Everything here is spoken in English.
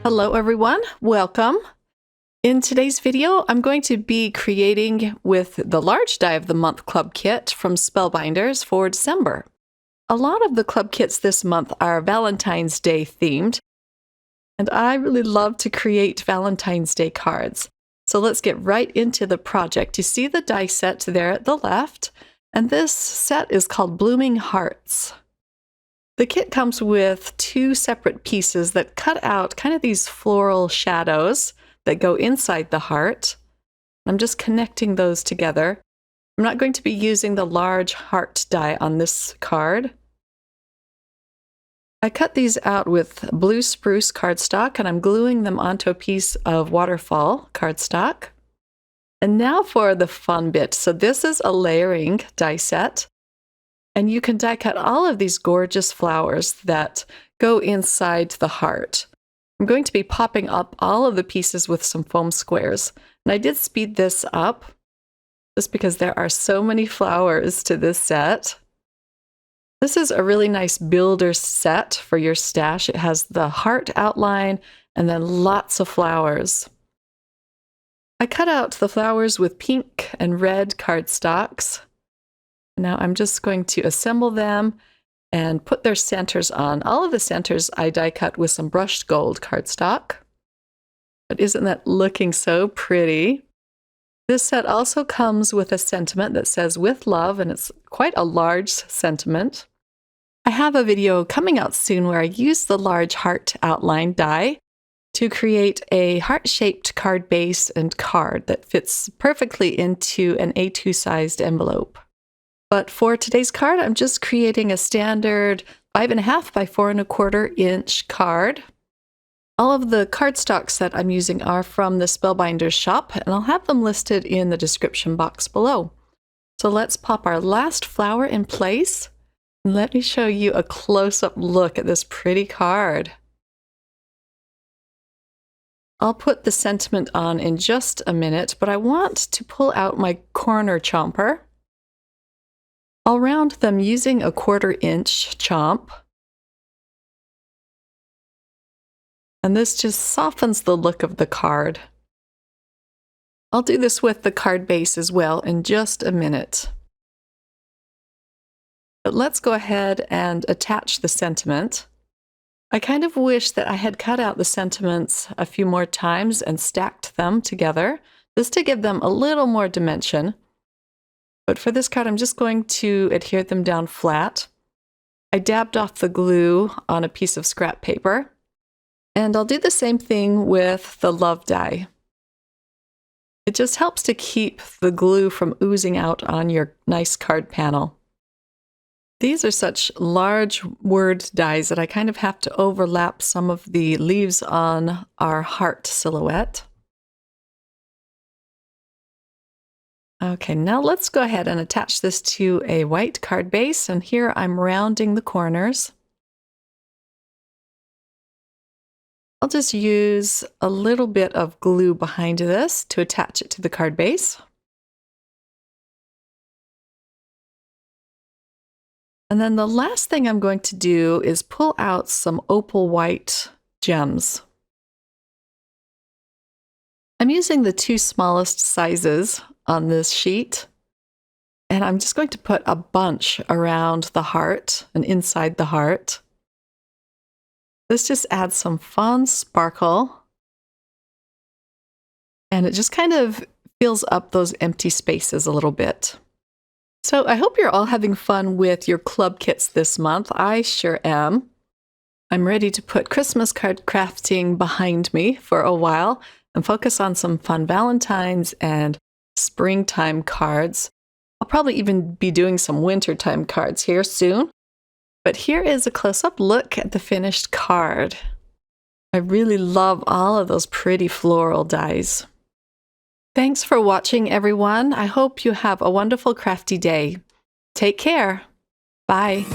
Hello everyone, welcome. In today's video, I'm going to be creating with the Large Die of the Month Club Kit from Spellbinders for December. A lot of the club kits this month are Valentine's Day themed, and I really love to create Valentine's Day cards. So let's get right into the project. You see the die set there at the left, and this set is called Blooming Hearts. The kit comes with two separate pieces that cut out kind of these floral shadows that go inside the heart. I'm just connecting those together. I'm not going to be using the large heart die on this card. I cut these out with blue spruce cardstock and I'm gluing them onto a piece of waterfall cardstock. And now for the fun bit. So this is a layering die set. And you can die cut all of these gorgeous flowers that go inside the heart. I'm going to be popping up all of the pieces with some foam squares. And I did speed this up just because there are so many flowers to this set. This is a really nice builder set for your stash. It has the heart outline and then lots of flowers. I cut out the flowers with pink and red cardstocks. Now I'm just going to assemble them and put their centers on. All of the centers I die cut with some brushed gold cardstock. But isn't that looking so pretty? This set also comes with a sentiment that says "with love," and it's quite a large sentiment. I have a video coming out soon where I use the large heart outline die to create a heart-shaped card base and card that fits perfectly into an A2 sized envelope. But for today's card, I'm just creating a standard 5.5 by 4.25 inch card. All of the cardstocks that I'm using are from the Spellbinders shop, and I'll have them listed in the description box below. So let's pop our last flower in place. And let me show you a close-up look at this pretty card. I'll put the sentiment on in just a minute, but I want to pull out my corner chomper. I'll round them using a 1/4 inch chomp. And this just softens the look of the card. I'll do this with the card base as well in just a minute. But let's go ahead and attach the sentiment. I kind of wish that I had cut out the sentiments a few more times and stacked them together, just to give them a little more dimension. But for this card, I'm just going to adhere them down flat. I dabbed off the glue on a piece of scrap paper. And I'll do the same thing with the love die. It just helps to keep the glue from oozing out on your nice card panel. These are such large word dies that I kind of have to overlap some of the leaves on our heart silhouette. Okay, now let's go ahead and attach this to a white card base, and here I'm rounding the corners. I'll just use a little bit of glue behind this to attach it to the card base. And then the last thing I'm going to do is pull out some opal white gems. I'm using the 2 smallest sizes on this sheet, and I'm just going to put a bunch around the heart and inside the heart. This just adds some fun sparkle, and it just kind of fills up those empty spaces a little bit. So I hope you're all having fun with your club kits this month. I sure am. I'm ready to put Christmas card crafting behind me for a while and focus on some fun Valentines and springtime cards. I'll probably even be doing some wintertime cards here soon. But here is a close-up look at the finished card. I really love all of those pretty floral dies. Thanks for watching, everyone. I hope you have a wonderful crafty day. Take care. Bye.